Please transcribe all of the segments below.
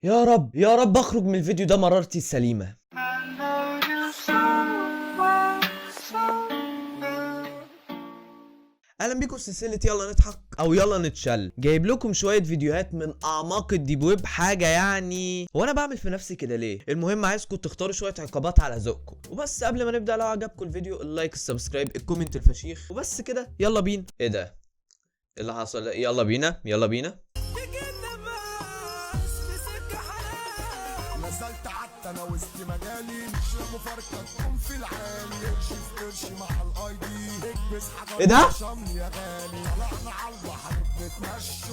يا رب يا رب اخرج من الفيديو ده مرارتي سليمة. اهلا بيكم في سلسلة يلا نضحك او يلا نتشل. جايب لكم شوية فيديوهات من اعماق الديب ويب، حاجة يعني وانا بعمل في نفسي كده ليه؟ المهم عايزكم تختاروا شوية عقابات على ذوقكم. وبس قبل ما نبدأ، لو عجبكم الفيديو اللايك السبسكرايب الكومنت الفشيخ وبس كده. يلا بينا. ايه ده؟ ايه اللي حصل؟ يلا بينا يلا بينا. نزلت عدت انا وسط مجالي مش مفارقه تكون في العالي قرش في قرش مع الاي دي اكبس حاجه ايه ده؟ شامل يا غالي طلعنا على البحر بنتمشى.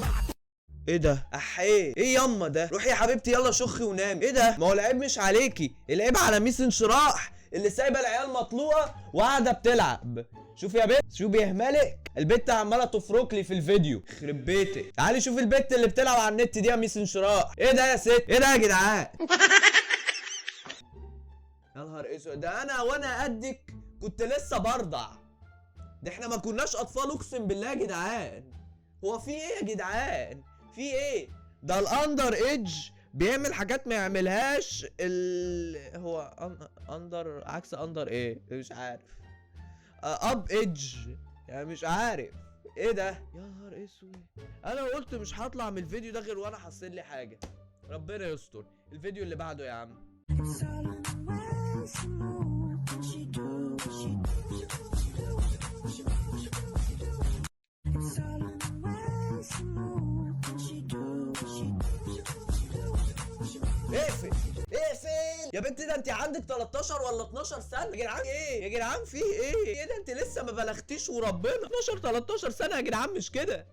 ايه ده؟ احيه ايه ياما ده؟ روحي يا حبيبتي يلا شخي ونام. ايه ده؟ ما هو العيب مش عليكي، العيب على ميس انشراح اللي سايبه العيال مطلوقه وقاعده بتلعب. شوفي يا بنت، شوفي يهملك البت عماله تفرك لي في الفيديو. يخرب بيتك، تعالي شوفي البت اللي بتلعب على النت دي يا ميس انشراح. ايه ده يا ست؟ ايه ده يا جدعان؟ يا نهار اسود، ده انا وانا قدك كنت لسه برضع. ده احنا ما كناش اطفال اقسم بالله يا جدعان. هو في ايه يا جدعان؟ في ايه؟ ده الاندر ايدج بيعمل حاجات ما يعملهاش هو اندر عكس اندر ايه؟ مش عارف. اب ايدج يعني مش عارف. ايه ده؟ يا نهار اسود، انا قلت مش هطلع من الفيديو ده غير وانا حصل لي حاجه. ربنا يستر. الفيديو اللي بعده يا عم. اقفل اقفل يا بنت، ده انت عندك 13 ولا 12 سنه يا جدعان؟ ايه يا جدعان؟ في ايه ده؟ انت لسه ما بلغتيش وربنا. 12 13 سنه يا جدعان، مش كده؟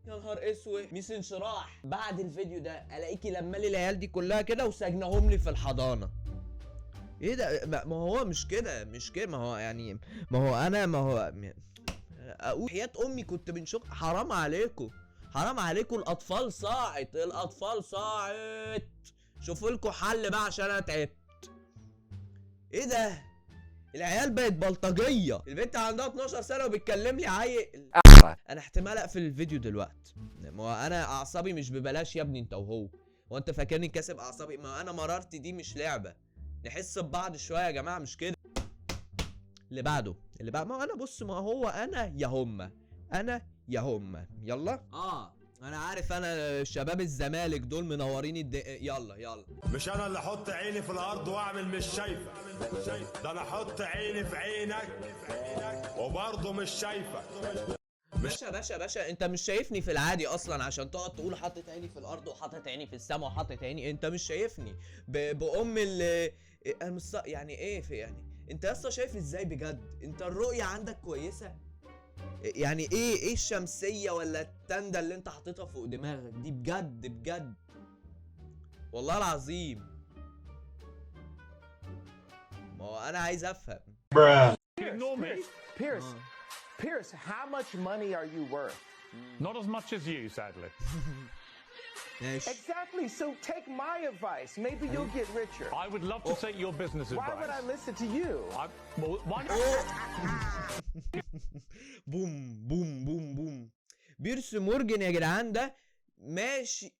يا نهار اسود. ميس انشراح بعد الفيديو ده الاقيكي لما لي العيال دي كلها كده وسجنهم لي في الحضانه. ايه ده؟ ما هو مش كده مش كده. ما هو يعني ما هو انا ما هو اقول حياة امي كنت بنشوف. حرام عليكم حرام عليكم، الاطفال صاعت الاطفال صاعت. شوفوا لكم حل بقى عشان انا تعبت. ايه ده؟ العيال بقت بلطجيه. البنت عندها 12 سنه وبتكلم لي عيل. انا احتمال اقفل الفيديو دلوقتي. ما هو انا اعصابي مش ببلاش يا ابني انت وهو. وانت فاكرني كاسب اعصابي؟ ما انا مرارتي دي مش لعبه. نحس ببعض شويه يا جماعه، مش كده؟ اللي بعده ما هو انا بص، ما هو انا يا هما انا يا هما. يلا انا عارف، انا شباب الزمالك دول منورين يلا يلا. مش انا اللي احط عيني في الارض واعمل مش شايفه، ده انا احط عيني في عينك وبرضه مش شايفه. باشا انت مش شايفني في العادي اصلا عشان تقعد تقول حاطط عيني في الارض وحاطط عيني في السما وحاطط عيني. انت مش شايفني بام انا يعني ايه في يعني. انت اصلا شايف ازاي بجد؟ انت الرؤية عندك كويسة؟ يعني ايه الشمسية ولا التندة اللي انت حاططها فوق دماغك دي؟ بجد بجد والله العظيم. ما هو انا عايز افهم. Pierce, how much money are you worth? Not as much as you, sadly. ماشي. Exactly, so take my advice. Maybe you'll get richer. I would love to take your business Why advice. would I listen to you? Well, why not? بوم بوم بوم بوم. بيرس مورجن يا جدعان ده ماشي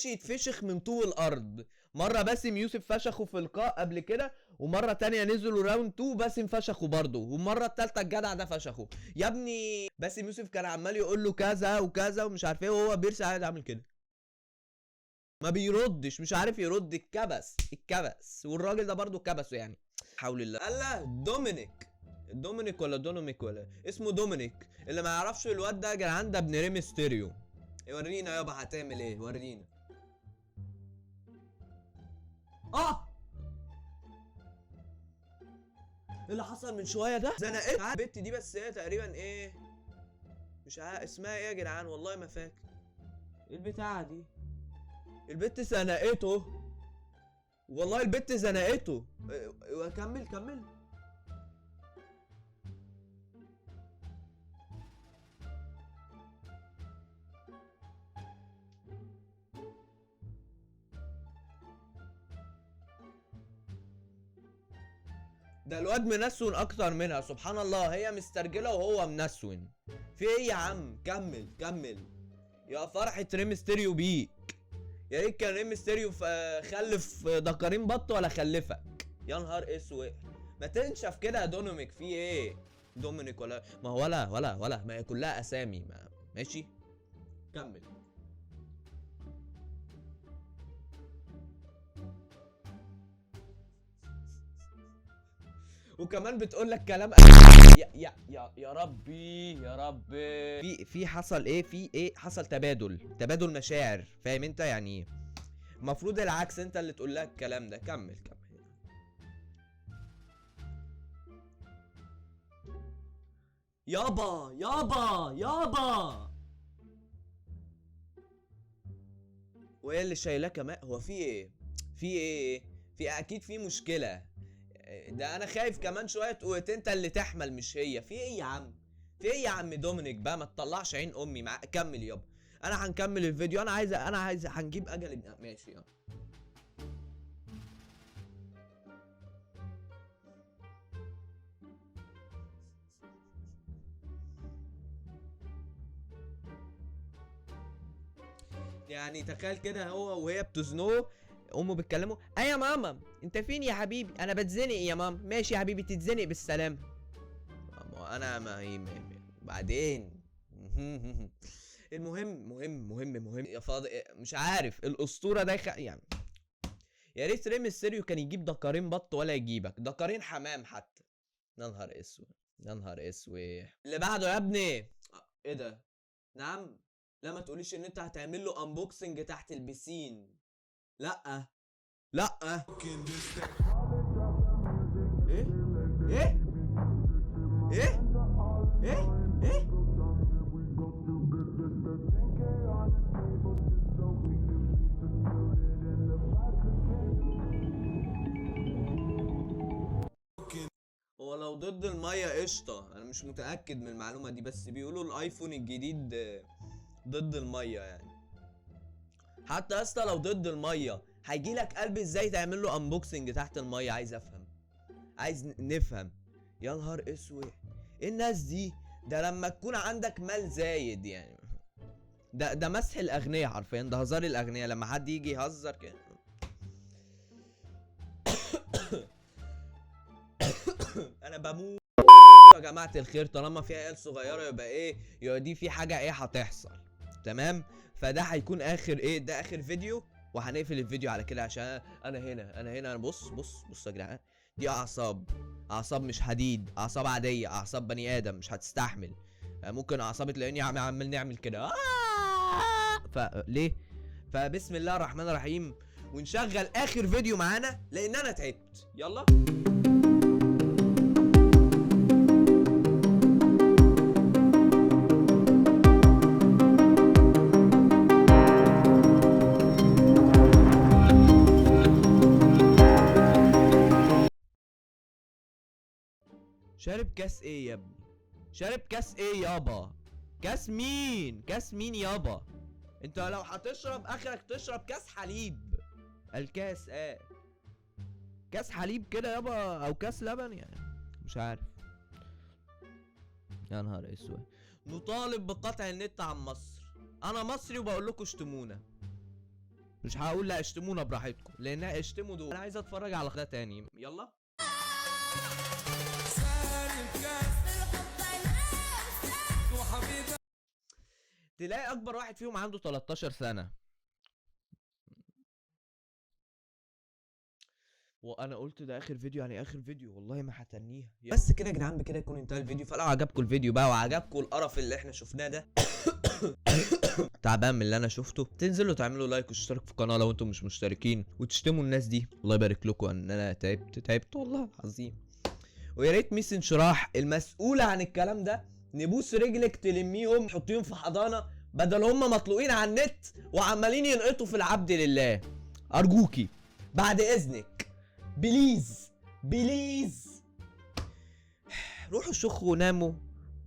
يتفشخ من طوب الارض. مره باسم يوسف فشخه في لقاء قبل كده، ومره تانية نزلوا راوند 2 باسم فشخه برضه، والمره التالتة الجدع ده فشخه. يا ابني باسم يوسف كان عمال يقول له كذا وكذا ومش عارف ايه، وهو بيرس قاعد عامل كده ما بيردش، مش عارف يرد. الكبس والراجل ده برضه كبسه يعني. حول الله. الله دومينيك ولا دونوميك ولا اسمه دومينيك. اللي ما يعرفش الواد ده يا جدعان ده ابن ريم ستيريو. ورينا يابا هتعمل ايه، ورينا. ايه اللي حصل من شويه ده؟ زنقت البت دي، بس هي تقريبا ايه مش عارف اسمها ايه يا جدعان، والله ما فاكر ايه البتاعه دي. البت زنقته والله، البت زنقته. كمل. ده الواد منسون اكتر منها سبحان الله. هي مسترجله وهو منسون. في ايه يا عم؟ كمل يا فرحة ريم ستيريو بيك. يا ريت كان ريم ستيريو خلف دكارين بط ولا خلفك. يا نهار اسود، ما تنشف كده يا دونوميك، في ايه؟ دومينيك ولا ما هو ولا ما هي كلها اسامي. ما ماشي كمل. وكمان بتقول لك كلام يا ربي يا ربي. في حصل ايه؟ في ايه حصل؟ تبادل مشاعر، فاهم انت يعني؟ المفروض العكس، انت اللي تقول لها الكلام ده. كمل. يابا وايه اللي شايلاه كمان؟ هو في ايه؟ في اكيد في مشكله. ده انا خايف كمان شويه تقوت انت اللي تحمل مش هي. في ايه يا عم دومينيك بقى؟ ما تطلعش عين امي كمل يابا. انا هنكمل الفيديو. انا عايز هنجيب اجل ماشي يابا. يعني تخيل كده هو وهي بتزنوه، امه بتكلمه: ايه يا ماما انت فين يا حبيبي؟ انا بتزنق يا ماما. ماشي يا حبيبي تتزنق بالسلامه. انا ما بعدين. المهم يا فاضل، مش عارف الاسطوره ده يعني. يا ريت ريم ستيريو كان يجيب دكارين بط ولا يجيبك دكارين حمام حتى. يا نهار اسود. اللي بعده يا ابني. ايه ده؟ نعم. لا ما تقوليش ان انت هتعمل له انبوكسنج تحت البسين. لا ايه هو لو ضد المية قشطة. انا مش متأكد من المعلومة دي، بس بيقولوا الايفون الجديد ضد المية يعني. حتى يا اسطى لو ضد المية هيجيلك قلب ازاي تعمل له انبوكسنج تحت المية؟ عايز افهم، عايز نفهم. يا نهار اسود، ايه الناس دي؟ ده لما تكون عندك مال زايد يعني. ده مسح الاغنياء حرفيا، ده هزار الاغنياء لما حد يجي يهزر كده. انا بموت يا جماعه الخير. طالما في عيال صغيره يبقى ايه؟ يبقى دي في حاجه ايه هتحصل. تمام، فده هيكون اخر ايه؟ ده اخر فيديو، وهنقفل الفيديو على كده عشان انا هنا. بص يا جدعان، دي اعصاب مش حديد، اعصاب عاديه، اعصاب بني ادم مش هتستحمل. ممكن اعصابي تلاقيني عمال نعمل كده فليه؟ فبسم الله الرحمن الرحيم، ونشغل اخر فيديو معانا لان انا تعبت. يلا. شارب كاس ايه يا ابني؟ شارب كاس ايه يابا؟ كاس مين يابا؟ انت لو هتشرب اخرك تشرب كاس حليب. الكاس كاس حليب كده يابا، او كاس لبن يعني، مش عارف. يا نهار اسود. نطالب بقطع النت عن مصر. انا مصري وبقول لكم اشتمونا. مش هقول لا اشتمونا براحتكم، لان اشتموا دول. انا عايز اتفرج على ده تاني. يلا. تلاقي اكبر واحد فيهم عنده 13 سنة. وانا قلت ده اخر فيديو، يعني اخر فيديو والله ما هتنيها. بس كده يا جدعان، بكده يكون انتهى الفيديو. فلو عجبكم الفيديو بقى وعجبكم القرف اللي احنا شفناه ده تعبان من اللي انا شفته، تنزلوا تعملوا لايك واشتركوا في القناه لو انتم مش مشتركين، وتشتموا الناس دي. الله يبارك لكم ان انا تعبت والله العظيم. ويا ريت ميس انشراح المسؤوله عن الكلام ده نبوس رجلك تلميهم تحطيهم في حضانه، بدل هم مطلوقين على النت وعمالين ينقطوا في العبد لله. ارجوكي بعد اذنك، بليز روحوا شخوا وناموا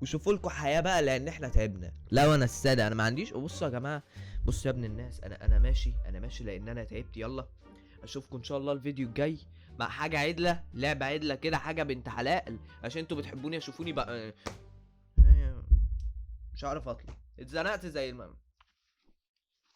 وشوفوا لكم حياه بقى، لان احنا تعبنا. لا وانا الساده انا ما عنديش. بصوا يا جماعه، بصوا يا ابن الناس، انا ماشي لان انا تعبت. يلا اشوفكم ان شاء الله الفيديو الجاي مع حاجه عدله، لعبه عدله كده، حاجه بنت حلال، عشان انتوا بتحبوني اشوفوني بقى. مش هعرف اطلع، اتزنقت زي المهم.